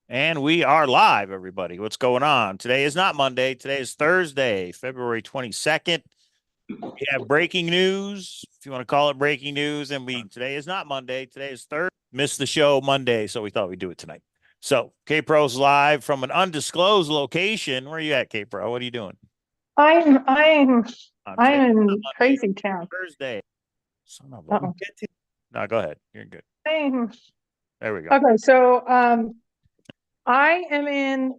And we are live, everybody. What's going on? Today is not Monday. Today is Thursday, February 22nd. We have breaking news, if you want to call it breaking news. And today is not Monday. Today is Thursday. Missed the show Monday, so we thought we'd do it tonight. So K Pro's live from an undisclosed location. Where are you at, K Pro? What are you doing? I'm I'm Today I'm is not in Monday, crazy town. Thursday. Son of a Uh-oh. No, go ahead. You're good. I'm, There we go. okay, so I am in.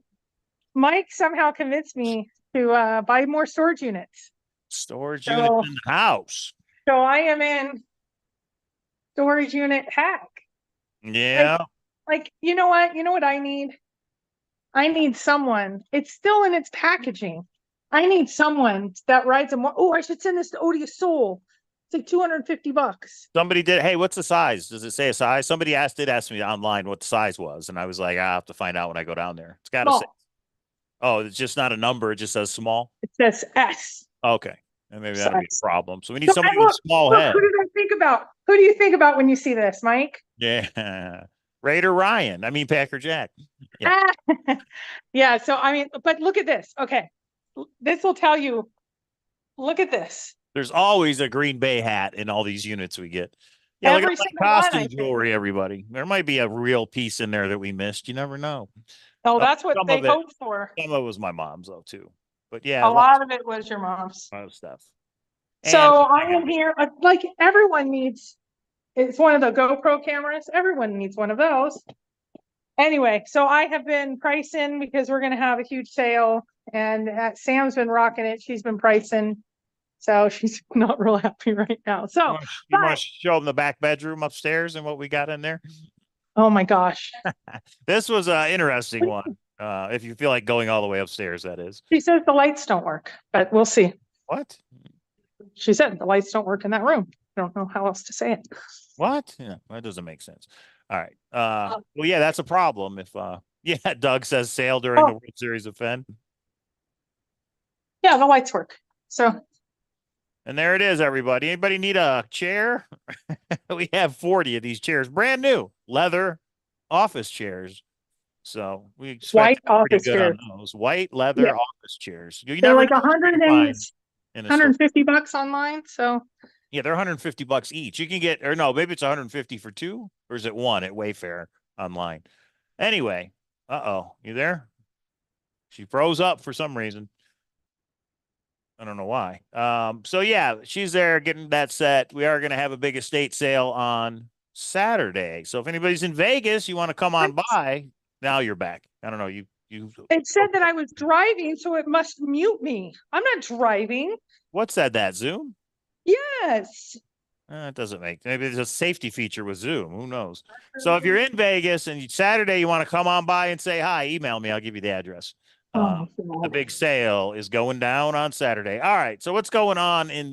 Mike somehow convinced me to buy more storage units. Storage units So in the house. so I am in storage unit hack. Like Yeah. like you know what? You know what I need? I need someone. It's still in its packaging. I need someone that rides a more. Oh, I should send this to Odious Soul. It's like $250. Somebody did. Hey, what's the size? Does it say a size? Somebody did ask me online what the size was, and I was like, I have to find out when I go down there. It's got to say. Small. Oh, it's just not a number. It just says small. It says S. Okay, and maybe that'll be a Size. problem. So we need So I somebody with a look, small look, who head. did I think about? Who do you think about when you see this, Mike? Yeah, Raider Ryan. I mean Packer Jack. Yeah, Ah, yeah. So I mean, but look at this. Okay, this will tell you. Look at this. there's always a Green Bay hat in all these units we get. Yeah, look at Every all single that one, costume I think. jewelry, everybody. There might be a real piece in there that we missed. You never know. Oh, Oh, that's what some they of it, hoped for. some of it was my mom's though too. But yeah, A lot of it was your mom's. a lot of stuff. And So I am here. Like everyone needs. It's one of the GoPro cameras. Everyone needs one of those. Anyway, so I have been pricing because we're going to have a huge sale, and Sam's been rocking it. She's been pricing. So she's not real happy right now. So, you want but to show them the back bedroom upstairs and what we got in there? oh my gosh. This was an interesting one. If you feel like going all the way upstairs, that is. She says the lights don't work, but we'll see. What? She said the lights don't work in that room. I don't know how else to say it. What? Yeah, that doesn't make sense. All right. Well, yeah, that's a problem. If yeah, Doug says sail during the Oh, World Series of Fenn. yeah, the lights work. So, And there it is, everybody. Anybody need a chair? We have 40 of these chairs, brand new leather office chairs. So we expect white to be pretty office good on chairs. those white leather Yeah. office chairs. You They're never like know what you're 100 gonna and find in a store. 150 bucks online. So, Yeah, they're 150 bucks each. You can get, or no, maybe it's 150 for two, or is it one at Wayfair online? Anyway, uh-oh, you there? She froze up for some reason. I don't know why. So yeah, she's there getting that set. We are going to have a big estate sale on Saturday. So if anybody's in Vegas, you want to come on by, now you're back. I don't know. You, it said that I was driving, so it must mute me. I'm not driving. what said that? Zoom? Yes. It doesn't make, maybe there's a safety feature with Zoom. Who knows? So if you're in Vegas and Saturday, you want to come on by and say hi, email me. I'll give you the address. Oh Uh, my the God. big sale is going down on Saturday. All right. So what's going on in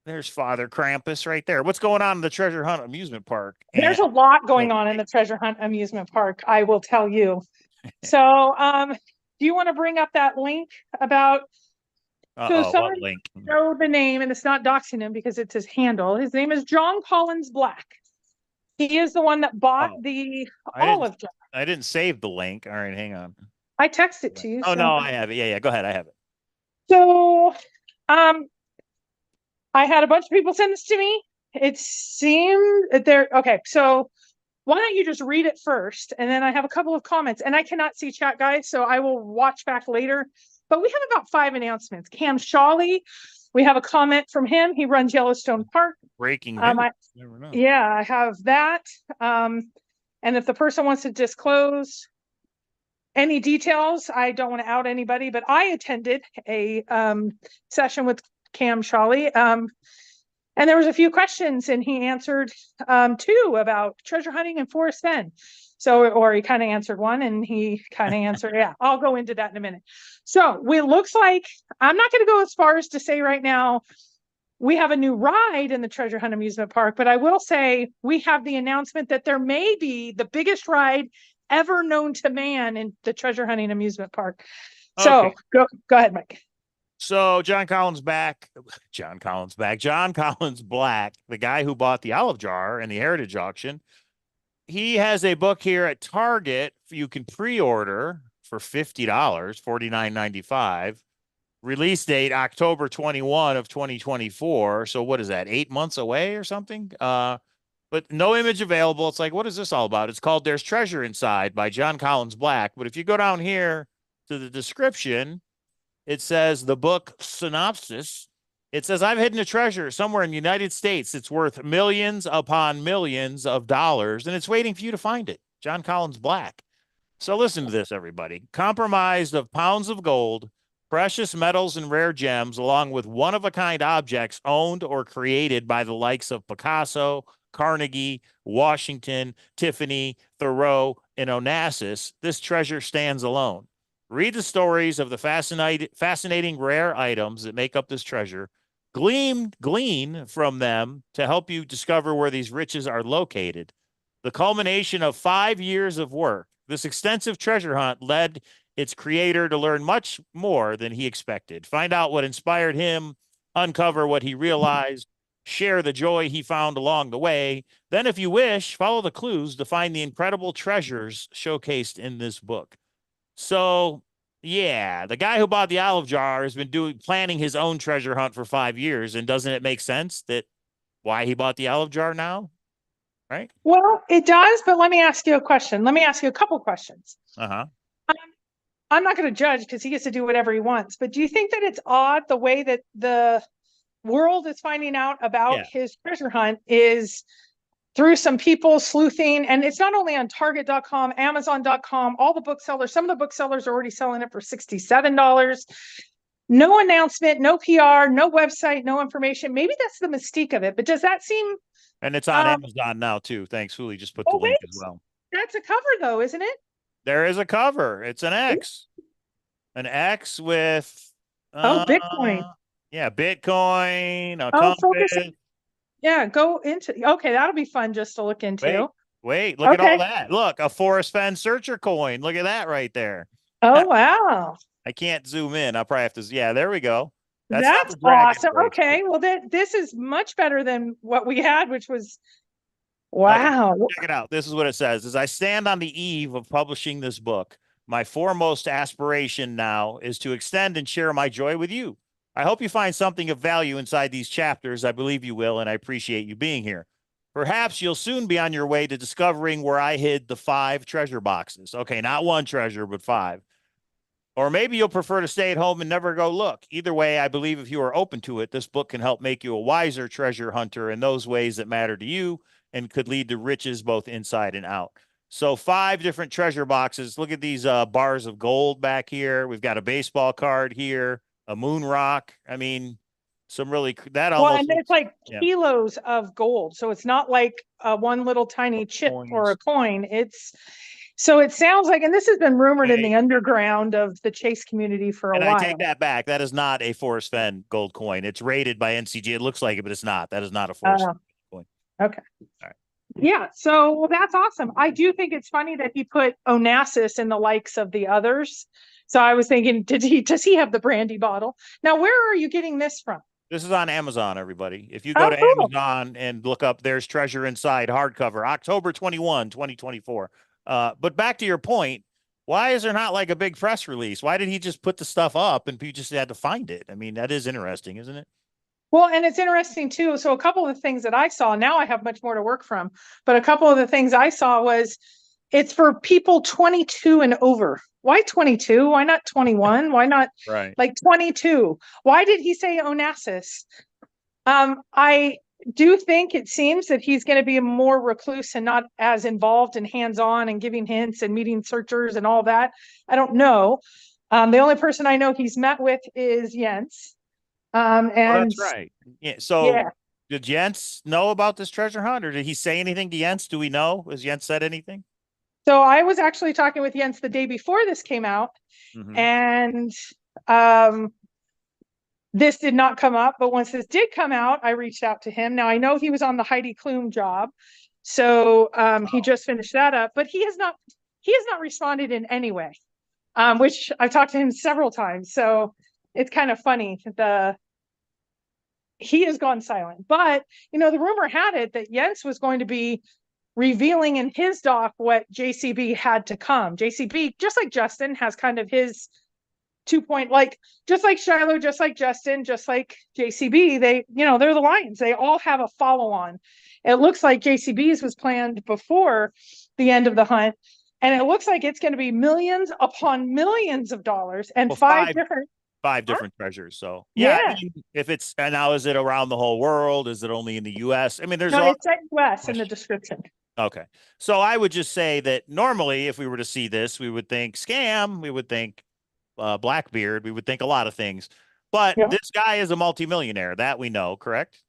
there's Father Krampus right there. What's going on in the Treasure Hunt amusement park? And There's a lot going on in the Treasure Hunt amusement park, I will tell you. So, do you want to bring up that link about so uh-oh, what someone link? know the name, and it's not doxing him because it's his handle. His name is John Collins Black. He is the one that bought Oh, the I didn't olive jar. I didn't save the link. All right, hang on. I texted to you. Oh So, no, I have it. Yeah, go ahead. I have it. so um, I had a bunch of people send this to me. It seemed that they're okay. So why don't you just read it first? And then I have a couple of comments, and I cannot see chat, guys, so I will watch back later. But we have about 5 announcements. Cam Shawley, we have a comment from him. He runs Yellowstone Park. Breaking news. Never know. Yeah, I have that. And if the person wants to disclose any details, I don't want to out anybody, but I attended a session with Cam Shawley. And there was a few questions, and he answered two about treasure hunting and Forrest Fenn. So, or he kind of answered one, and he kind of answered, yeah, I'll go into that in a minute. So it looks like I'm not going to go as far as to say right now we have a new ride in the Treasure Hunt amusement park, but I will say we have the announcement that there may be the biggest ride ever known to man in the treasure hunting amusement park. Okay. So go ahead, Mike. So John Collins back. John Collins back. John Collins Black, the guy who bought the olive jar and the Heritage Auction. he has a book here at Target you can pre-order for $50, $49.95. Release date October 21 of 2024. So what is that? 8 months away or something? But no image available. It's like, what is this all about? It's called There's Treasure Inside by John Collins Black. But if you go down here to the description, it says the book synopsis. It says, I've hidden a treasure somewhere in the United States. It's worth millions upon millions of dollars, and it's waiting for you to find it. John Collins Black. So listen to this, everybody. Compromised of pounds of gold, precious metals, and rare gems, along with one-of-a-kind objects owned or created by the likes of Picasso, Carnegie, Washington, Tiffany, Thoreau, and Onassis, this treasure stands alone. Read the stories of the fascinating rare items that make up this treasure. Glean from them to help you discover where these riches are located. The culmination of 5 years of work, this extensive treasure hunt led its creator to learn much more than he expected. Find out what inspired him, uncover what he realized, share the joy he found along the way. Then, if you wish, follow the clues to find the incredible treasures showcased in this book. So, yeah, the guy who bought the olive jar has been planning his own treasure hunt for 5 years. And doesn't it make sense that why he bought the olive jar now? Right? Well, it does, but let me ask you a question. Let me ask you a couple questions. Uh-huh. I'm not going to judge because he gets to do whatever he wants, but do you think that it's odd the way that the world is finding out about his treasure hunt is through some people sleuthing? And it's not only on Target.com, Amazon.com, all the booksellers. Some of the booksellers are already selling it for $67. No announcement, no PR, no website, no information. Maybe that's the mystique of it. But does that seem... And it's on Amazon now, too. Thanks, Huli just put the link as well. That's a cover, though, isn't it? There is a cover. It's an X. An X with... Bitcoin. Yeah, Bitcoin, a compass. compass. Yeah, go into... Okay, that'll be fun just to look into. Wait, look at all that. Look, a Forrest Fenn Searcher coin. Look at that right there. Oh, wow. I can't zoom in. I'll probably have to... Yeah, there we go. That's awesome. Okay, well, this is much better than what we had, which was... Wow. Okay, check it out. This is what it says. As I stand on the eve of publishing this book, my foremost aspiration now is to extend and share my joy with you. I hope you find something of value inside these chapters. I believe you will, and I appreciate you being here. Perhaps you'll soon be on your way to discovering where I hid the 5 treasure boxes. Okay, not 1 treasure, but 5. Or maybe you'll prefer to stay at home and never go look. Either way, I believe if you are open to it, this book can help make you a wiser treasure hunter in those ways that matter to you and could lead to riches both inside and out. So 5 different treasure boxes. Look at these bars of gold back here. We've got a baseball card here, a moon rock. I mean, some really that almost. Well, and it's like kilos of gold. So it's not like one little tiny chip or a coin. So it sounds like, and this has been rumored in the underground of the Chase community for a while. I take that back. That is not a Forrest Fenn gold coin. It's rated by NCG. It looks like it, but it's not. That is not a Forrest Fenn coin. Okay. All right. Yeah. So that's awesome. I do think it's funny that he put Onassis in the likes of the others. So I was thinking, does he have the brandy bottle? Now, where are you getting this from? This is on Amazon, everybody. If you go to Amazon and look up There's Treasure Inside hardcover, October 21, 2024. But back to your point, why is there not like a big press release? Why did he just put the stuff up and you just had to find it? I mean, that is interesting, isn't it? Well, and it's interesting too. So a couple of the things that I saw, now I have much more to work from, but a couple of the things I saw was it's for people 22 and over. Why 22? Why not 21? Why not like 22? Why did he say Onassis? I do think it seems that he's going to be more recluse and not as involved and hands-on and giving hints and meeting searchers and all that. I don't know. The only person I know he's met with is Jens. And that's right. Yeah. So did Jens know about this treasure hunt, or did he say anything to Jens? Do we know? Has Jens said anything? So I was actually talking with Jens the day before this came out, and this did not come up. But once this did come out, I reached out to him. Now I know he was on the Heidi Klum job, so he just finished that up. But he has not responded in any way, which I've talked to him several times. So it's kind of funny. He has gone silent. But the rumor had it that Jens was going to be revealing in his doc what JCB had to come. JCB, just like Justin, has kind of his 2 point, like just like Shiloh, just like Justin, just like JCB, they, they're the Lions. They all have a follow-on. It looks like JCB's was planned before the end of the hunt, and it looks like it's going to be millions upon millions of dollars and Well, five different treasures. So yeah. I mean, if it's, and now is it around the whole world? Is it only in the US? I mean, there's No, all it said US in the description. okay. So I would just say that normally if we were to see this, we would think scam, we would think Blackbeard, we would think a lot of things. But Yeah. this guy is a multimillionaire, that we know, correct?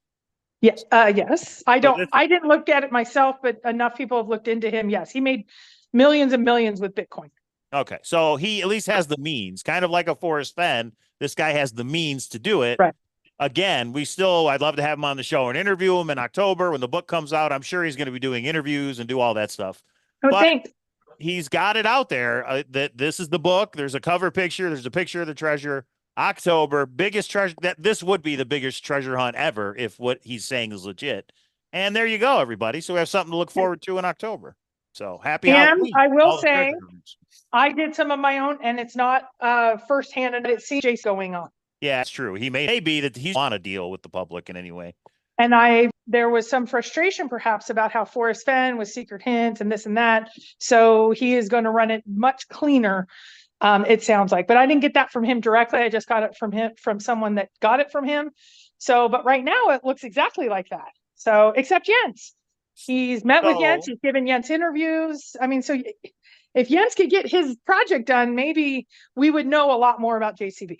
Yes. Yes. I didn't look at it myself, but enough people have looked into him. Yes, he made millions and millions with Bitcoin. Okay. So he at least has the means, kind of like a Forrest Fenn. This guy has the means to do it. Right. Again, I'd love to have him on the show and interview him in October when the book comes out. I'm sure he's going to be doing interviews and do all that stuff. Oh, but thanks. He's got it out there that this is the book. There's a cover picture. There's a picture of the treasure. October, biggest treasure. That this would be the biggest treasure hunt ever if what he's saying is legit. And there you go, everybody. So we have something to look forward to in October. So happy Halloween. I will say, I did some of my own, and it's not firsthand, and it's CJ's going on. Yeah, it's true. He may be that he's on a deal with the public in any way. And there was some frustration perhaps about how Forrest Fenn was secret hints and this and that. So he is going to run it much cleaner. It sounds like, but I didn't get that from him directly. I just got it from someone that got it from him. So, but right now it looks exactly like that. So, except Jens, he's met with Jens. He's given Jens interviews. I mean, so if Jens could get his project done, maybe we would know a lot more about JCB.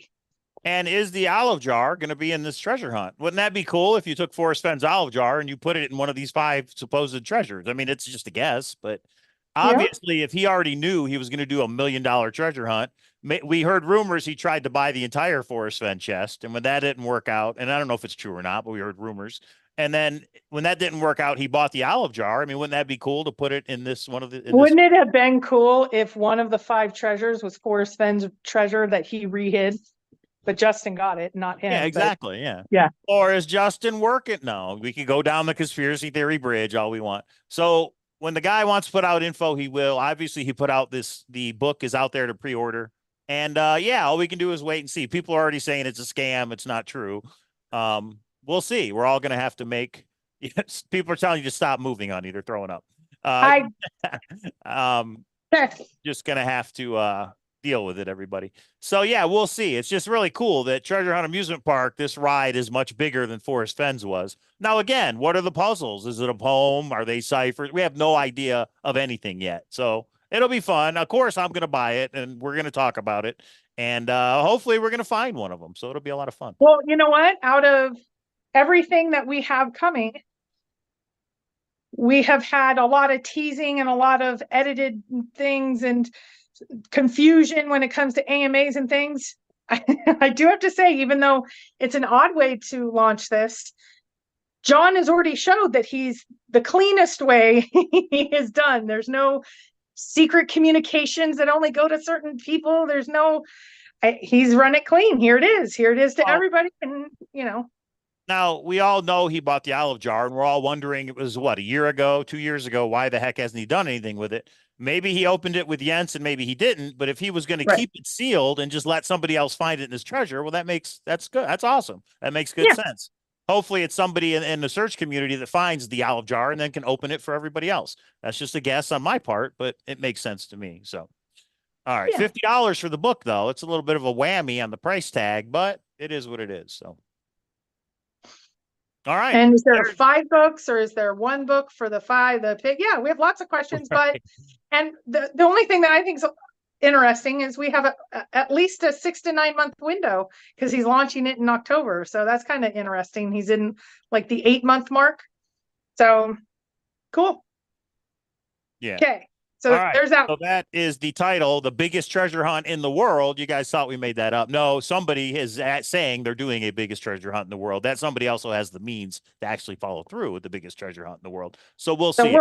And is the olive jar going to be in this treasure hunt? Wouldn't that be cool if you took Forrest Fenn's olive jar and you put it in one of these 5 supposed treasures? I mean, it's just a guess, but obviously, if he already knew he was going to do $1 million treasure hunt, we heard rumors he tried to buy the entire Forrest Fenn chest. And when that didn't work out, and I don't know if it's true or not, but we heard rumors. And then when that didn't work out, he bought the olive jar. I mean, wouldn't that be cool to put it in this one of the? Wouldn't it have been cool if one of the 5 treasures was Forrest Fenn's treasure that he rehid? But Justin got it, not him. Yeah, exactly. Yeah. Yeah. Or is Justin working? No, we can go down the conspiracy theory bridge all we want. So when the guy wants to put out info, he will. Obviously, he put out the book is out there to pre-order. And all we can do is wait and see. People are already saying it's a scam. It's not true. We'll see. We're all going to have to make, people are telling you to stop moving on you. They're throwing up. Just going to have to deal with it, everybody. So we'll see. It's just really cool that Treasure Hunt Amusement Park, this ride is much bigger than Forrest Fenn's was. Now, again, what are the puzzles? Is it a poem? Are they ciphers? We have no idea of anything yet. So it'll be fun. Of course, I'm going to buy it and we're going to talk about it. And hopefully we're going to find one of them. So it'll be a lot of fun. Well, you know what? Out of everything that we have coming, we have had a lot of teasing and a lot of edited things and confusion when it comes to AMAs and things. I do have to say, even though it's an odd way to launch this, John has already showed that he's the cleanest way he is done. There's no secret communications that only go to certain people. There's no, he's run it clean. Here it is to everybody. And now we all know he bought the olive jar and we're all wondering, it was what, a year ago, 2 years ago, why the heck hasn't he done anything with it? Maybe he opened it with Jens and maybe he didn't, but if he was going to keep it sealed and just let somebody else find it in his treasure, well, that's good. That's awesome. That makes good sense. Hopefully it's somebody in the search community that finds the olive jar and then can open it for everybody else. That's just a guess on my part, but it makes sense to me. So, all right. $50 for the book though. It's a little bit of a whammy on the price tag, but it is what it is. So. All right. And is there 5 books or is there 1 book for the 5? Yeah, we have lots of questions, but the only thing that I think is interesting is we have at least a 6 to 9 month window because he's launching it in October. So that's kind of interesting. He's in like the 8-month mark. So cool. Yeah. Okay. So there's that. So that is the title, the biggest treasure hunt in the world. You guys thought we made that up. No, somebody is saying they're doing a biggest treasure hunt in the world. That somebody also has the means to actually follow through with the biggest treasure hunt in the world. So we'll see.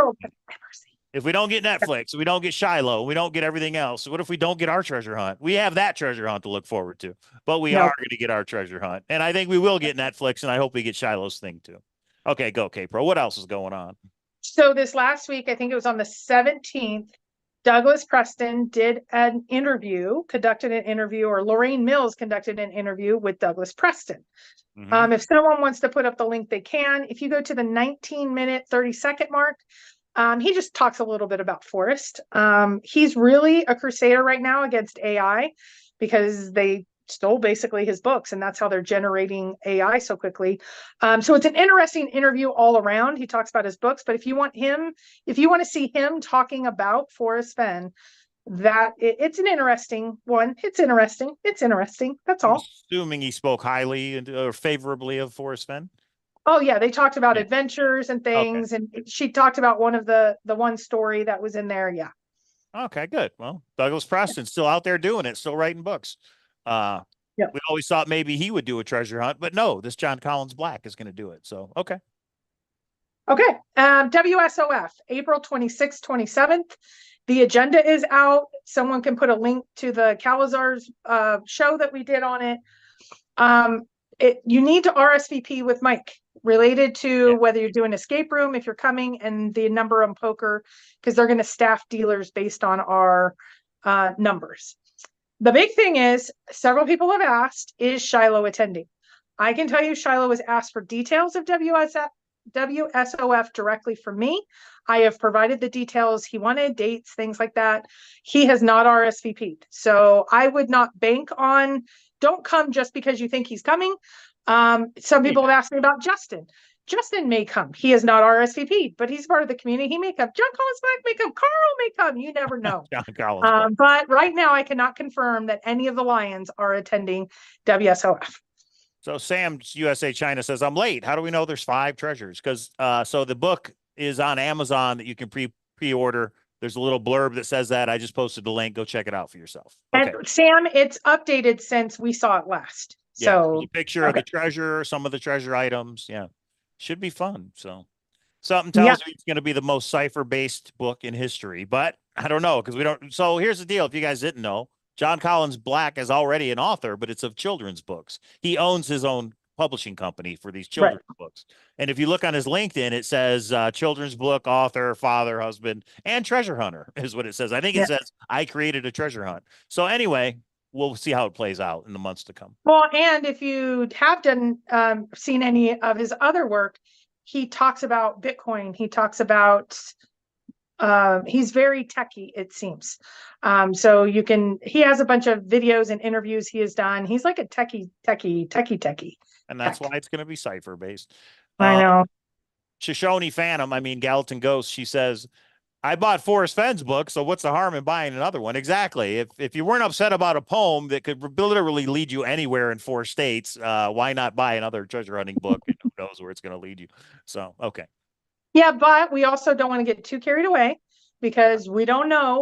If we don't get Netflix, we don't get Shiloh, we don't get everything else. What if we don't get our treasure hunt? We have that treasure hunt to look forward to, but we are going to get our treasure hunt. And I think we will get Netflix, and I hope we get Shiloh's thing too. Okay, go K-Pro. What else is going on? So this last week, I think it was on the 17th, Douglas Preston did an interview, conducted an interview, or Lorraine Mills conducted an interview with Douglas Preston. Mhm. If someone wants to put up the link, they can. If you go to the 19-minute, 30-second mark, he just talks a little bit about Forrest. He's really a crusader right now against AI because they stole basically his books, and that's how they're generating AI so quickly. So it's an interesting interview all around. He talks about his books, but if you want to see him talking about Forrest Fenn, it's an interesting one. It's interesting. It's interesting. That's I'm all. assuming he spoke highly or favorably of Forrest Fenn. Oh yeah, they talked about Yeah. adventures and Okay. things, and she talked about one of the one story that was in there. Yeah. Okay, good. Well, Douglas Preston's still out there doing it, still writing books. Uh, Yep. we always thought maybe he would do a treasure hunt, but no, this John Collins Black is going to do it. So, okay. Okay. WSOF, April 26th, 27th. The agenda is out. Someone can put a link to the Cowlazars show that we did on it. You need to RSVP with Mike related to Yeah. whether you're doing escape room, if you're coming, and the number on poker, because they're going to staff dealers based on our numbers. The big thing is, several people have asked, is Shiloh attending? I can tell you Shiloh has asked for details of WSOF directly from me. I have provided the details he wanted, dates, things like that. He has not RSVP'd. So I would not bank on, don't come just because you think he's coming. Some people have asked me about Justin. Justin may come. He is not RSVP'd, but he's part of the community. He may come. John Collins Black may come. Carl may come. You never know. John Collins Black. But right now, I cannot confirm that any of the Lions are attending WSOF. So Sam's USA China says, I'm late. How do we know there's 5 treasures? Because so the book is on Amazon that you can pre-order. There's a little blurb that says that. I just posted the link. Go check it out for yourself. Okay. And Sam, it's updated since we saw it last. Yeah. So There's a picture of the treasure, some of the treasure items. Yeah. Should be fun. So something tells me it's going to be the most cipher-based book in history, but I don't know because we don't. So here's the deal. If you guys didn't know, John Collins Black is already an author, but it's of children's books. He owns his own publishing company for these children's books. And if you look on his LinkedIn, it says children's book author, father, husband, and treasure hunter is what it says. I think it says I created a treasure hunt. So anyway, we'll see how it plays out in the months to come. Well, and if you have seen any of his other work, he talks about Bitcoin. He talks about he's very techie, it seems. So he has a bunch of videos and interviews he has done. He's like a techie. And that's why it's going to be cipher based. I know. Shoshone Phantom, I mean Gallatin Ghost, she says, I bought Forrest Fenn's book, so what's the harm in buying another one? Exactly. If you weren't upset about a poem that could literally lead you anywhere in 4 states, why not buy another treasure hunting book? And who knows where it's going to lead you? So, okay. Yeah, but we also don't want to get too carried away because we don't know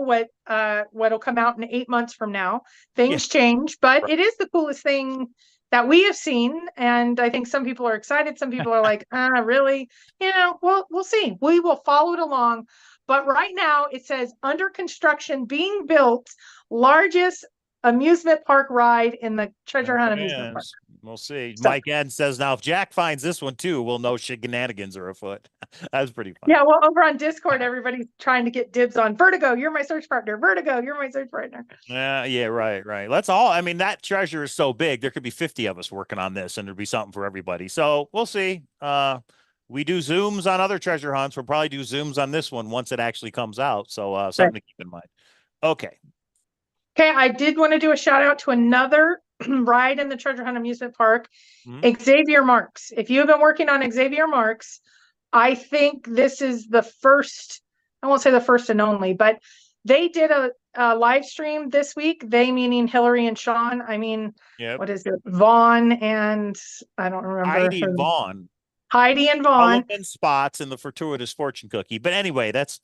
what'll come out in 8 months from now. Things change, but it is the coolest thing that we have seen. And I think some people are excited. Some people are like, really? We'll see. We will follow it along. But right now it says under construction, being built, largest amusement park ride in the Treasure Hunt amusement park. We'll see. So, Mike N says, now if Jack finds this one too, we'll know shenanigans are afoot. That's pretty fun. Yeah, well, over on Discord, everybody's trying to get dibs on Vertigo. You're my search partner. Vertigo, you're my search partner. Yeah, right. Let's all, I mean, that treasure is so big, there could be 50 of us working on this and there'd be something for everybody. So we'll see. We do Zooms on other treasure hunts. We'll probably do Zooms on this one once it actually comes out. So something to keep in mind. Okay. Okay, I did want to do a shout out to another ride in the Treasure Hunt amusement park, Xavier Marks. If you have been working on Xavier Marks, I think this is the first, I won't say the first and only, but they did a live stream this week. They meaning Hillary and Sean. I mean, what is it? Vaughn and I don't remember. Heidi and Vaughn. Heidi and Vaughn. Spots in the fortuitous fortune cookie. But anyway, that's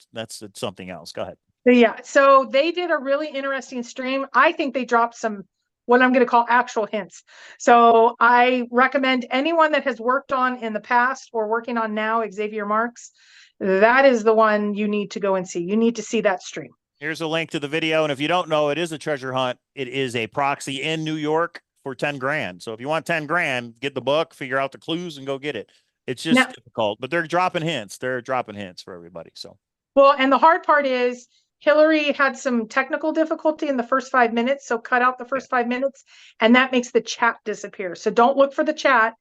something else. Go ahead. Yeah, so they did a really interesting stream. I think they dropped some, what I'm going to call actual hints. So I recommend anyone that has worked on in the past or working on now, Xavier Marks, that is the one you need to go and see. You need to see that stream. Here's a link to the video. And if you don't know, it is a treasure hunt. It is a proxy in New York for 10 grand. So if you want 10 grand, get the book, figure out the clues and go get it. It's Now, just difficult, but they're dropping hints. They're dropping hints for everybody. So well, and the hard part is Hillary had some technical difficulty in the first 5 minutes, so cut out the yeah. first 5 minutes, and that makes the chat disappear. So don't look for the chat.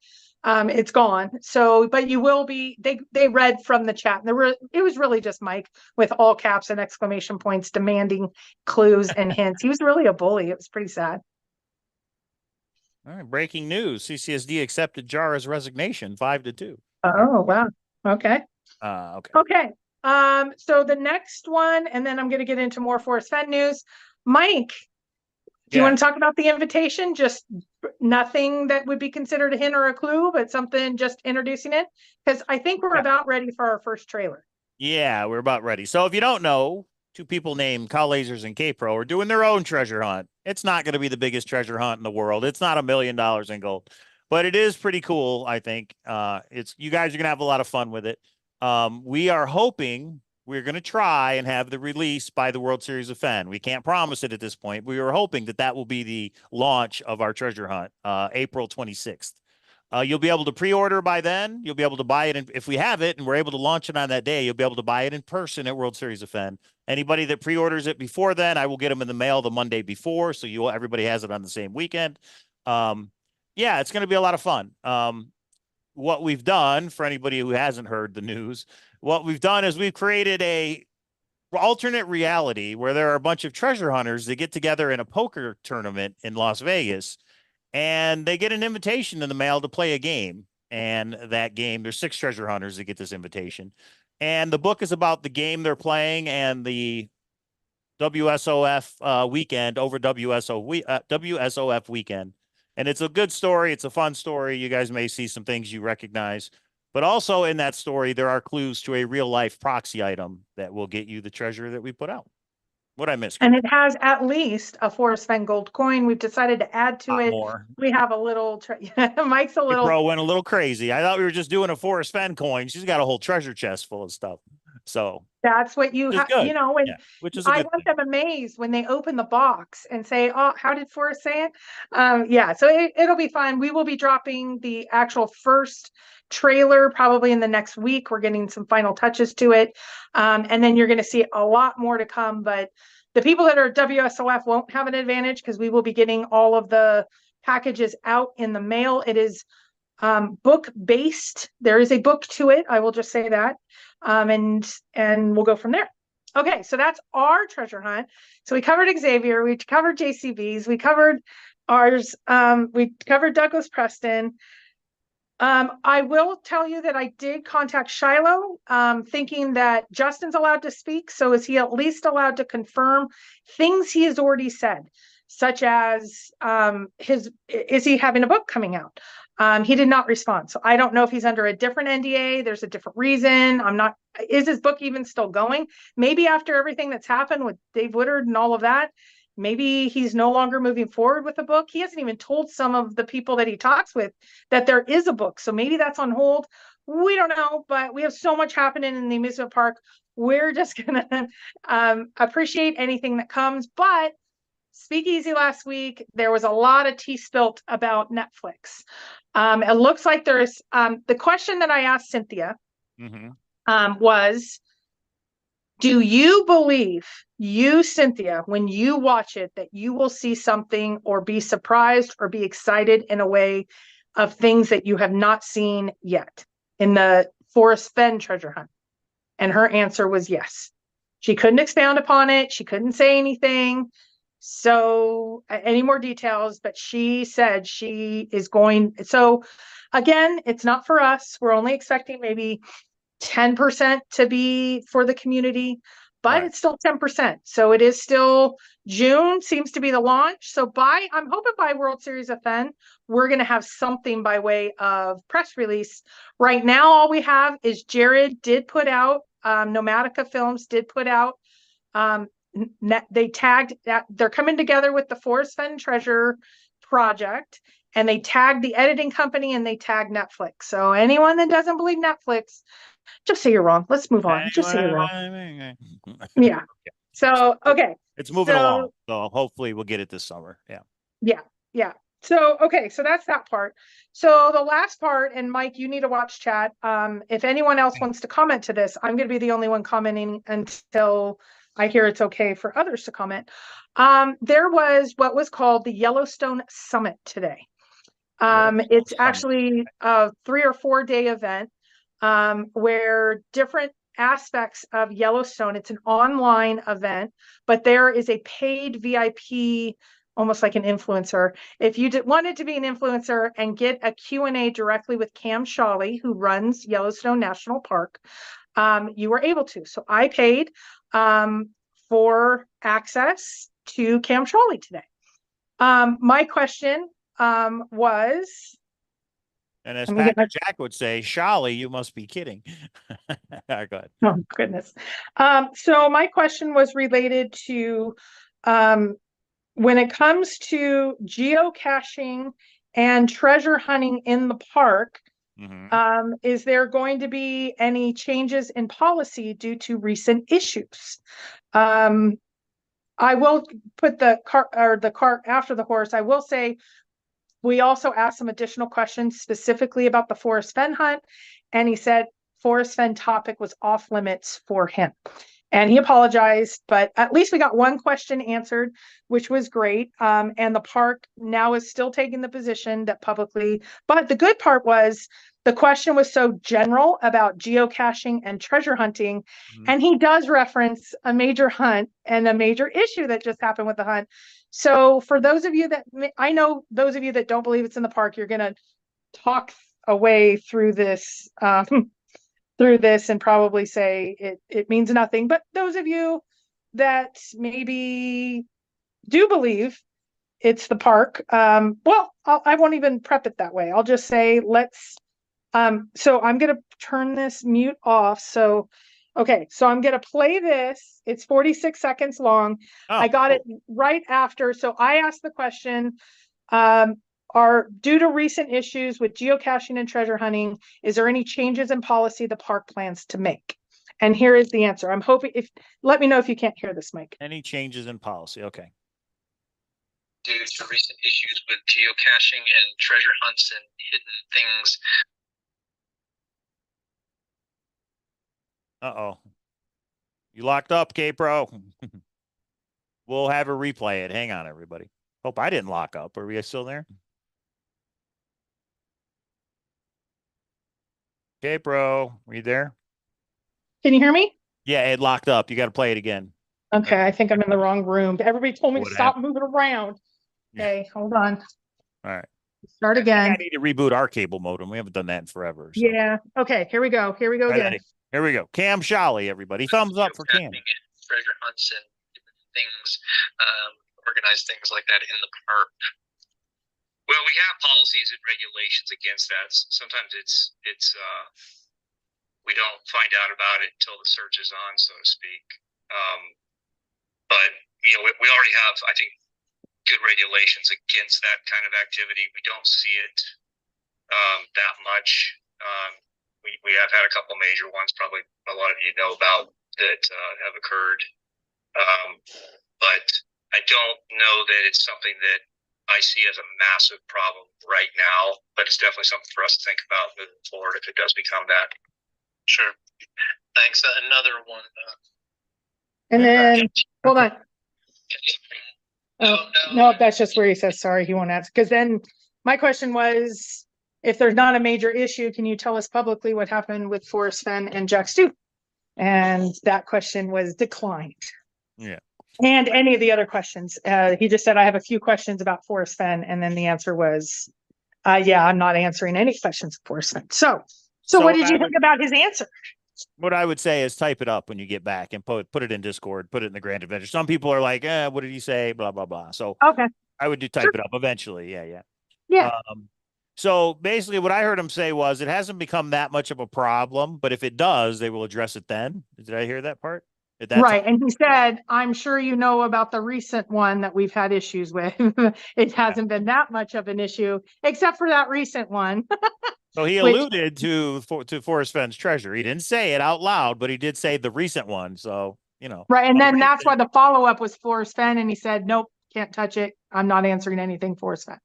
It's gone. So, but you will be, they read from the chat. And it was really just Mike with all caps and exclamation points demanding clues and hints. He was really a bully. It was pretty sad. All right, breaking news. CCSD accepted Jara's resignation 5-2. Oh, wow. Okay. Okay. Okay. So the next one, and then I'm going to get into more Forrest Fenn news. Mike, do you Yeah. want to talk about the invitation? Just nothing that would be considered a hint or a clue, but something just introducing it? Because I think we're Yeah. about ready for our first trailer. Yeah, we're about ready. So if you don't know, two people named Cowlazars and K-Pro are doing their own treasure hunt. It's not going to be the biggest treasure hunt in the world. It's not $1 million in gold, but it is pretty cool, I think. It's you guys are going to have a lot of fun with it. We are hoping we're going to try and have the release by the World Series of Fenn. We can't promise it at this point. We were hoping that that will be the launch of our treasure hunt, April 26th. You'll be able to pre-order by then. You'll be able to buy it. If we have it and we're able to launch it on that day, you'll be able to buy it in person at World Series of Fenn. Anybody that pre-orders it before then, I will get them in the mail the Monday before. So everybody has it on the same weekend. Yeah, it's going to be a lot of fun. What we've done for anybody who hasn't heard the news, what we've done is we've created a alternate reality where there are a bunch of treasure hunters that get together in a poker tournament in Las Vegas, and they get an invitation in the mail to play a game. And that game, there's 6 treasure hunters that get this invitation. And the book is about the game they're playing and the WSOF weekend over WSOF weekend. And it's a good story. It's a fun story. You guys may see some things you recognize. But also in that story, there are clues to a real life proxy item that will get you the treasure that we put out. What I missed? And it has at least a Forrest Fenn gold coin. We've decided to add to it. More. We have a little, Mike's a little. Pro went a little crazy. I thought we were just doing a Forrest Fenn coin. She's got a whole treasure chest full of stuff. So That's what you have, good. you know, and Yeah, which is a I good want thing. them amazed when they open the box and say, "Oh, how did Forrest say it?" Yeah, so it'll be fun. We will be dropping the actual first trailer probably in the next week. We're getting some final touches to it, and then you're going to see a lot more to come. But the people that are WSOF won't have an advantage because we will be getting all of the packages out in the mail. It is book based. There is a book to it. I will just say that. And we'll go from there. Okay, so that's our treasure hunt. So we covered Xavier, we covered JCBs, we covered ours, we covered Douglas Preston. I will tell you that I did contact Shiloh, thinking that Justin's allowed to speak. So is he at least allowed to confirm things he has already said, such as is he having a book coming out? He did not respond. So I don't know if he's under a different NDA. There's a different reason. Is his book even still going? Maybe after everything that's happened with Dave Woodard and all of that, maybe he's no longer moving forward with the book. He hasn't even told some of the people that he talks with that there is a book. So maybe that's on hold. We don't know, but we have so much happening in the amusement park. We're just going to appreciate anything that comes. But Speakeasy last week, there was a lot of tea spilt about Netflix. It looks like there's the question that I asked Cynthia was, do you believe, Cynthia, when you watch it, that you will see something or be surprised or be excited in a way of things that you have not seen yet in the Forrest Fenn treasure hunt? And her answer was yes. She couldn't expound upon it. She couldn't say anything. So any more details, but she said she is going. So again, it's not for us. We're only expecting maybe 10% to be for the community, but It's still 10%. So it is still June seems to be the launch. So I'm hoping by World Series of Fenn, we're going to have something by way of press release. Right now, all we have is Jared did put out, Nomatica Films did put out, they tagged that they're coming together with the Forrest Fenn Treasure project, and they tagged the editing company and they tagged Netflix. So anyone that doesn't believe Netflix, just say you're wrong. Let's move on. Just say you're wrong. Yeah. So, okay. It's moving along. So hopefully we'll get it this summer. Yeah. Yeah. Yeah. So, okay, so that's that part. So the last part, and Mike, you need to watch chat. If anyone else wants to comment to this, I'm going to be the only one commenting until I hear it's okay for others to comment. There was what was called the Yellowstone Summit today. It's actually a 3 or 4 day event where different aspects of Yellowstone, it's an online event, but there is a paid VIP, almost like an influencer. If you wanted to be an influencer and get a Q&A directly with Cam Shawley, who runs Yellowstone National Park, you were able to. So I paid for access to Cam Shawley today. My question was, and as Patrick Jack would say, Shawley, you must be kidding. Go ahead. Oh goodness. So my question was related to when it comes to geocaching and treasure hunting in the park, is there going to be any changes in policy due to recent issues? I will put the cart after the horse. I will say we also asked some additional questions specifically about the Forrest Fenn hunt, and he said Forrest Fenn topic was off limits for him. And he apologized, but at least we got one question answered, which was great. And the park now is still taking the position that publicly, but the good part was the question was so general about geocaching and treasure hunting. And he does reference a major hunt and a major issue that just happened with the hunt. So for those of you that, I know those of you that don't believe it's in the park, you're going to talk away through this and probably say it means nothing. But those of you that maybe do believe it's the park, well, I won't even prep it that way. I'll just say let's. So I'm going to turn this mute off. So, okay, so I'm going to play this. It's 46 seconds long. I got it right after. So I asked the question, are due to recent issues with geocaching and treasure hunting, is there any changes in policy the park plans to make? And here is the answer. I'm hoping let me know if you can't hear this, Mike. Any changes in policy? Okay. Due to recent issues with geocaching and treasure hunts and hidden things. Uh-oh. You locked up, K-Pro. We'll have her replay it. Hang on, everybody. Hope I didn't lock up. Are we still there? K-Pro, are you there? Can you hear me? Yeah, it locked up. You got to play it again. Okay, I think I'm in the wrong room. Everybody told me to stop moving around. Okay, hold on. All right. Start again. I need to reboot our cable modem. We haven't done that in forever. So. Yeah. Okay, here we go. Here we go again. Here we go. Cam Shawley, everybody. Thumbs up for Cam. Treasure hunts and things, organized things like that in the park. Well, we have policies and regulations against that. Sometimes it's we don't find out about it until the search is on, so to speak. But you know, we already have, I think, good regulations against that kind of activity. We don't see it that much. We have had a couple major ones, probably a lot of you know about, that have occurred. But I don't know that it's something that I see as a massive problem right now, but it's definitely something for us to think about moving forward if it does become that. Sure. Thanks. Another one. And then, hold on. No, that's just where he says, sorry, he won't answer. Because then my question was, if there's not a major issue, can you tell us publicly what happened with Forrest Fenn and Jack Stu? And that question was declined. Yeah. And any of the other questions. He just said, I have a few questions about Forrest Fenn. And then the answer was, yeah, I'm not answering any questions of Forrest Fenn. So what did you think about his answer? What I would say is type it up when you get back and put it in Discord, put it in the Grand Adventure. Some people are like, what did he say? Blah, blah, blah. So okay, I would do type it up eventually. Yeah. Yeah. So basically what I heard him say was it hasn't become that much of a problem, but if it does, they will address it then. Did I hear that part? Right. And he said, I'm sure you know about the recent one that we've had issues with. It hasn't been that much of an issue, except for that recent one. So he alluded to Forrest Fenn's treasure. He didn't say it out loud, but he did say the recent one. So, you know. Right. And then that's why the follow-up was Forrest Fenn. And he said, nope, can't touch it. I'm not answering anything Forrest Fenn.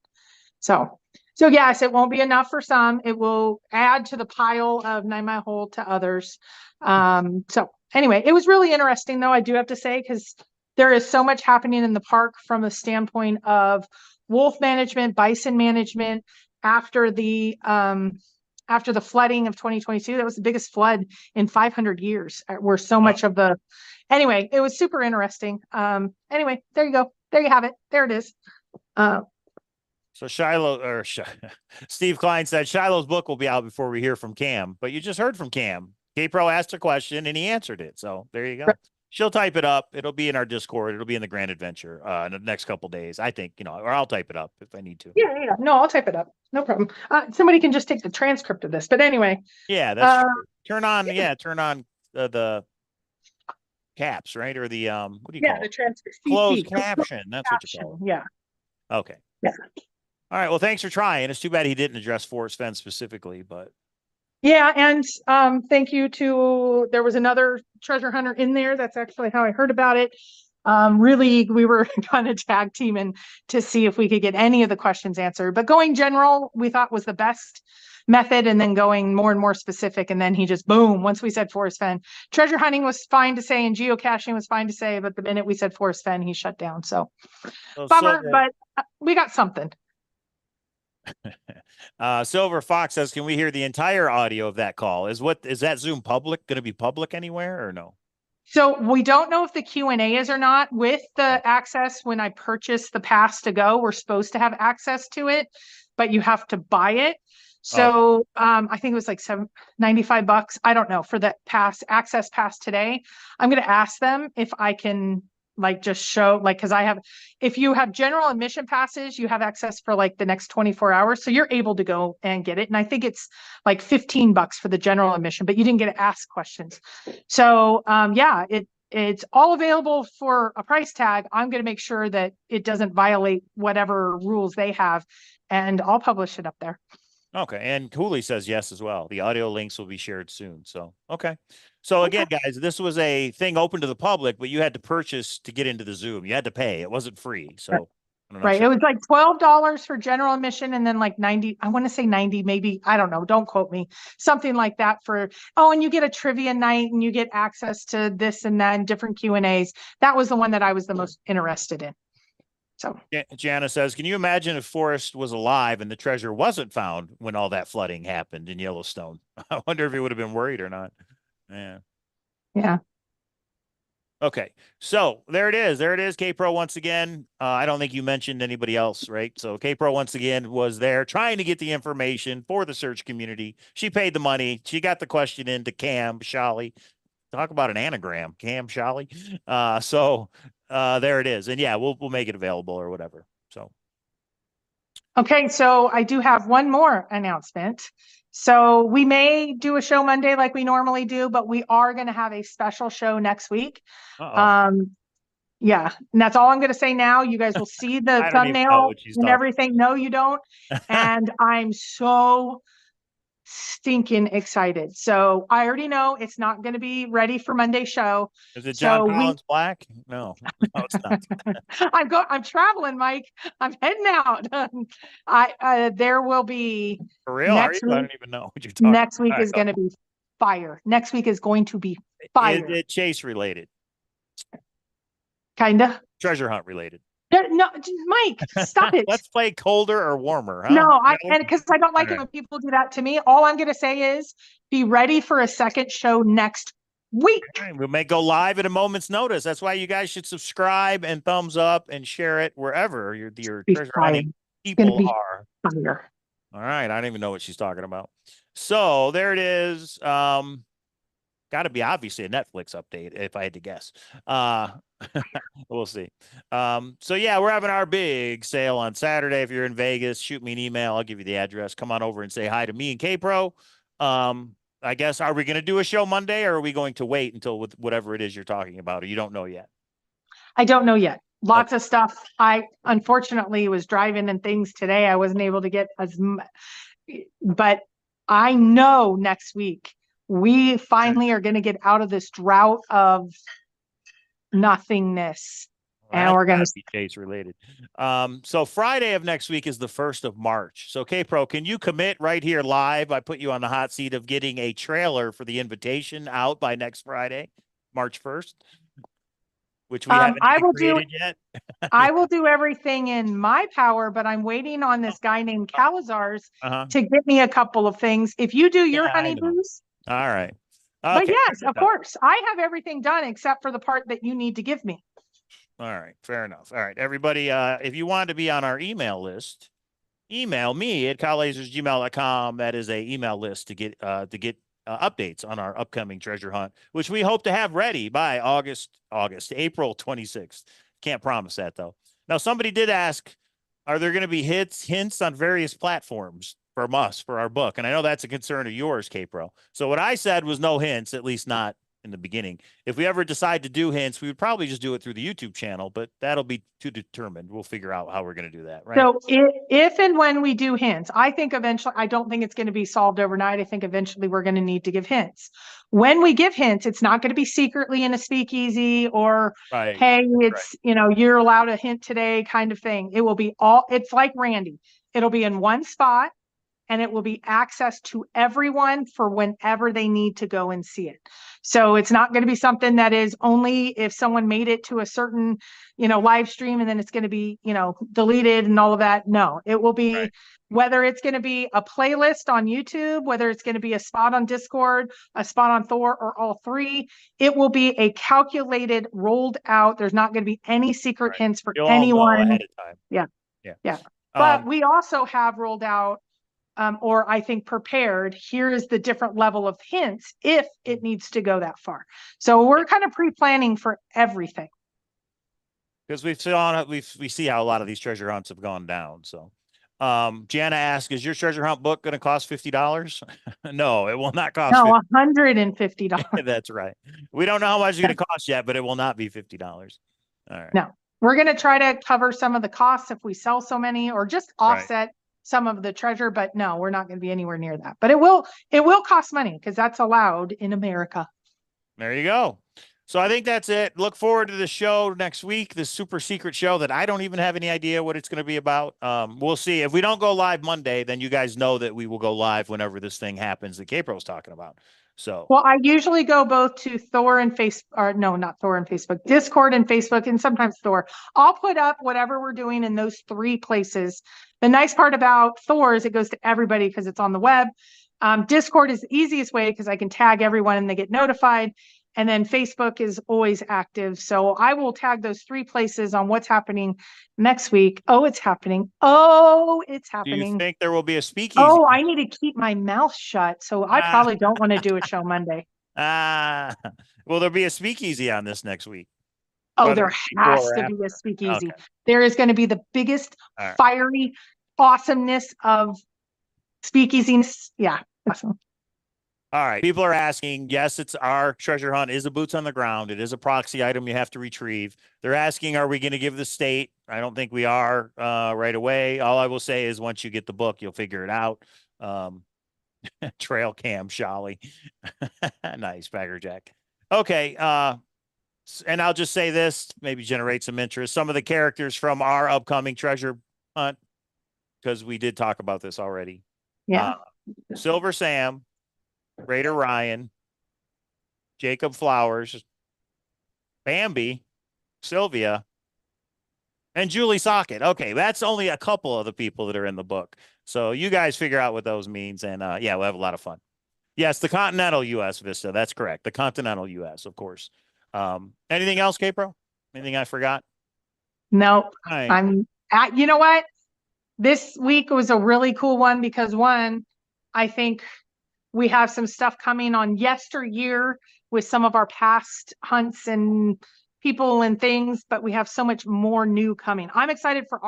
So yes, it won't be enough for some. It will add to the pile of 9 Mile Hole to others. So anyway, it was really interesting though, I do have to say, because there is so much happening in the park from a standpoint of wolf management, bison management after the flooding of 2022. That was the biggest flood in 500 years, where so much of the, anyway, it was super interesting. Anyway, there you go. There you have it. There it is. So Steve Klein said Shiloh's book will be out before we hear from Cam, but you just heard from Cam. K-Pro asked a question and he answered it. So there you go. Right. She'll type it up. It'll be in our Discord. It'll be in the Grand Adventure in the next couple days, I think, or I'll type it up if I need to. Yeah. No, I'll type it up. No problem. Somebody can just take the transcript of this, but anyway. Yeah, that's true. Turn on the caps, right? Or the what do you call it? The transcript. Closed caption. That's what you call it. Yeah. Okay. Yeah. All right. Well, thanks for trying. It's too bad he didn't address Forrest Fenn specifically, but. Yeah, and thank you to, there was another treasure hunter in there. That's actually how I heard about it. Really, we were kind of tag teaming to see if we could get any of the questions answered. But going general, we thought was the best method, and then going more and more specific. And then he just, boom, once we said Forrest Fenn, treasure hunting was fine to say and geocaching was fine to say. But the minute we said Forrest Fenn, he shut down. So bummer, but we got something. Silver Fox says, can we hear the entire audio of that call? Is that Zoom public, going to be public anywhere or no? So we don't know if the Q&A is or not. With the access, when I purchased the pass to go, we're supposed to have access to it, but you have to buy it. So I think it was like $95. I don't know, for that access pass today. I'm going to ask them if I can just show, because if you have general admission passes, you have access for the next 24 hours. So you're able to go and get it. And I think it's like $15 for the general admission, but you didn't get to ask questions. So it's all available for a price tag. I'm going to make sure that it doesn't violate whatever rules they have, and I'll publish it up there. Okay. And Cooley says yes as well. The audio links will be shared soon. So, okay. So again, guys, this was a thing open to the public, but you had to purchase to get into the Zoom. You had to pay. It wasn't free. So right. It was like $12 for general admission, and then like 90, I want to say 90, maybe, I don't know, don't quote me, something like that and you get a trivia night and you get access to this and that and different Q&As. That was the one that I was the most interested in. So Jana says, can you imagine if Forrest was alive and the treasure wasn't found when all that flooding happened in Yellowstone? I wonder if he would have been worried or not. Yeah. Okay. So there it is. There it is. K-Pro once again. I don't think you mentioned anybody else, right? So K-Pro once again was there trying to get the information for the search community. She paid the money. She got the question into Cam Shally. Talk about an anagram, Cam Shally. There it is. And yeah, we'll make it available or whatever. So. Okay. So I do have one more announcement. So we may do a show Monday like we normally do, but we are going to have a special show next week. Yeah. And that's all I'm going to say now. You guys will see the thumbnail and everything. No, you don't. And I'm so stinking excited. So I already know it's not going to be ready for Monday's show. Is it John Collins Black? No, it's not. I'm traveling, Mike. I'm heading out. There will be for real. I don't even know what you're talking. Next week is going to be fire. Next week is going to be fire. Is it chase related? Kinda. Treasure hunt related. No, Mike, stop it. Let's play colder or warmer. Huh? No, because I don't like it when people do that to me. All I'm going to say is be ready for a second show next week. Right, we may go live at a moment's notice. That's why you guys should subscribe and thumbs up and share it wherever your treasure hunting people are. Fire. All right. I don't even know what she's talking about. So there it is. Got to be obviously a Netflix update if I had to guess. We'll see. So yeah, we're having our big sale on Saturday. If you're in Vegas, shoot me an email. I'll give you the address. Come on over and say hi to me and K-Pro. I guess, are we going to do a show Monday, or are we going to wait until with whatever it is you're talking about, or you don't know yet? I don't know yet. Lots of stuff. I unfortunately was driving and things today. I wasn't able to get but I know next week we finally are going to get out of this drought of nothingness. And we're going gotta to, be Chase related. So Friday of next week is the 1st of March. So K-Pro, can you commit right here live? I put you on the hot seat of getting a trailer for the invitation out by next Friday, March 1st, which we haven't I even will do, created yet. I will do everything in my power, but I'm waiting on this guy named Cowlazars Uh-huh. to get me a couple of things. If you do your Yeah, I know. honeydews, All right. but Okay. yes, fair of enough. course, I have everything done except for the part that you need to give me. All right. Fair enough. All right. Everybody, if you want to be on our email list, email me at cowlasersgmail.com. That is a email list to get updates on our upcoming treasure hunt, which we hope to have ready by April 26th. Can't promise that though. Now, somebody did ask, are there going to be hints on various platforms from us for our book? And I know that's a concern of yours, K-Pro. So what I said was no hints, at least not in the beginning. If we ever decide to do hints, we would probably just do it through the YouTube channel, but that'll be to determined. We'll figure out how we're going to do that, right? So if and when we do hints, I think eventually, I don't think it's going to be solved overnight. I think eventually we're going to need to give hints. When we give hints, it's not going to be secretly in a speakeasy or, Right. hey, it's, you're allowed a hint today kind of thing. It will be it's like Randy. It'll be in one spot and it will be access to everyone for whenever they need to go and see it. So it's not going to be something that is only if someone made it to a certain, live stream and then it's going to be, deleted and all of that. No, it will be Right. whether it's going to be a playlist on YouTube, whether it's going to be a spot on Discord, a spot on Thor, or all three. It will be a calculated, rolled out. There's not going to be any secret hints for You'll all know anyone. ahead of time. Yeah. But we also have rolled out or I think prepared, here is the different level of hints if it needs to go that far. So we're kind of pre-planning for everything. Because we see how a lot of these treasure hunts have gone down. So Jana asked, is your treasure hunt book going to cost $50? No, it will not cost No, $150. That's right. We don't know how much it's going to cost yet, but it will not be $50. All right. No, we're going to try to cover some of the costs if we sell so many or just offset some of the treasure, but no, we're not going to be anywhere near that. But it will cost money because that's allowed in America. There you go. So I think that's it. Look forward to the show next week, this super secret show that I don't even have any idea what it's going to be about. We'll see. If we don't go live Monday, then you guys know that we will go live whenever this thing happens that K-Pro's talking about. So, well, I usually go both to Thor and not Thor and Facebook, Discord and Facebook, and sometimes Thor. I'll put up whatever we're doing in those three places. The nice part about Thor is it goes to everybody because it's on the web. Discord is the easiest way because I can tag everyone and they get notified. And then Facebook is always active. So I will tag those three places on what's happening next week. Oh, it's happening. Oh, it's happening. Do you think there will be a speakeasy? Oh, I need to keep my mouth shut. So I probably don't want to do a show Monday. Will there be a speakeasy on this next week? Oh, there has to be a speakeasy. Okay. There is going to be the biggest fiery awesomeness of speakeasiness. Yeah. Awesome. All right. People are asking, yes, it's our treasure hunt is a boots on the ground. It is a proxy item you have to retrieve. They're asking, are we going to give the state? I don't think we are right away. All I will say is once you get the book, you'll figure it out. Trail cam, Sholly. Nice, Bagger Jack. Okay. And I'll just say this, maybe generate some interest. Some of the characters from our upcoming treasure hunt, because we did talk about this already. Yeah. Silver Sam, Raider Ryan, Jacob Flowers, Bambi, Sylvia, and Julie Socket. Okay, that's only a couple of the people that are in the book. So you guys figure out what those means, and yeah, we'll have a lot of fun. Yes, the continental U.S. Vista. That's correct. The continental U.S., of course. Anything else, K-Pro? Anything I forgot? No, Right. You know what? This week was a really cool one because one, I think we have some stuff coming on yesteryear with some of our past hunts and people and things, but we have so much more new coming. I'm excited for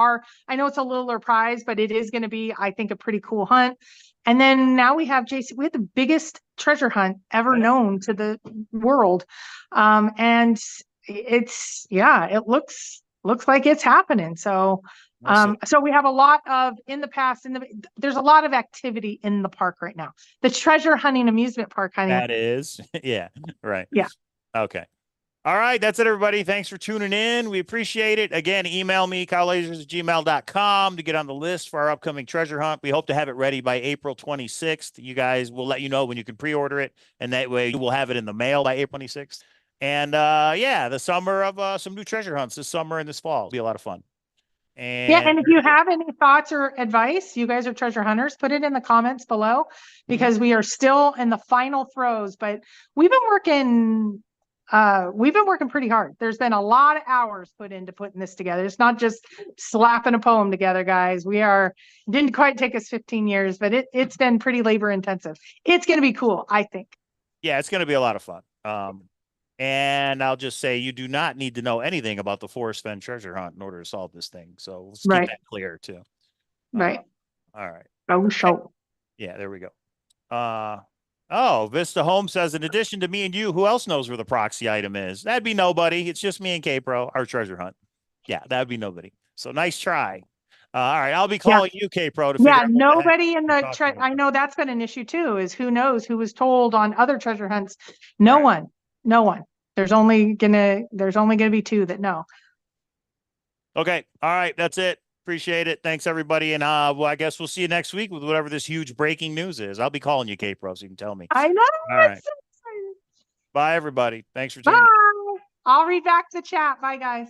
I know it's a littler prize, but it is going to be, I think, a pretty cool hunt. And then now we have we had the biggest treasure hunt ever known to the world. And it looks like it's happening. So so we have a lot of there's a lot of activity in the park right now. The treasure hunting amusement park, honey. That is, yeah, right. Yeah. Okay. All right, that's it, everybody. Thanks for tuning in. We appreciate it. Again, email me, cowlazars@gmail.com to get on the list for our upcoming treasure hunt. We hope to have it ready by April 26th. You guys will let you know when you can pre-order it, and that way we'll have it in the mail by April 26th. And yeah, the summer of some new treasure hunts this summer and this fall. It'll be a lot of fun. Yeah, and if you have any thoughts or advice, you guys are treasure hunters, put it in the comments below because we are still in the final throes, but we've been working pretty hard. There's been a lot of hours put into putting this together. It's not just slapping a poem together, guys. Didn't quite take us 15 years, but it's been pretty labor intensive. It's going to be cool, I think. Yeah, it's going to be a lot of fun. And I'll just say you do not need to know anything about the Forrest Fenn treasure hunt in order to solve this thing. So let's keep that clear too. Right. All right. Oh, show. Yeah, there we go. Oh, Vista Home says, in addition to me and you, who else knows where the proxy item is? That'd be nobody. It's just me and K-Pro, our treasure hunt. Yeah, that'd be nobody. So nice try. All right, I'll be calling you, K-Pro, to figure out. Nobody in the I know that's been an issue too, is who knows who was told on other treasure hunts. No one. There's only gonna be two that know. Okay. All right. That's it. Appreciate it. Thanks, everybody. And well, I guess we'll see you next week with whatever this huge breaking news is. I'll be calling you, K-Pro, so you can tell me. I know. All right. So Bye, everybody. Thanks for tuning in. Bye. I'll read back the chat. Bye, guys.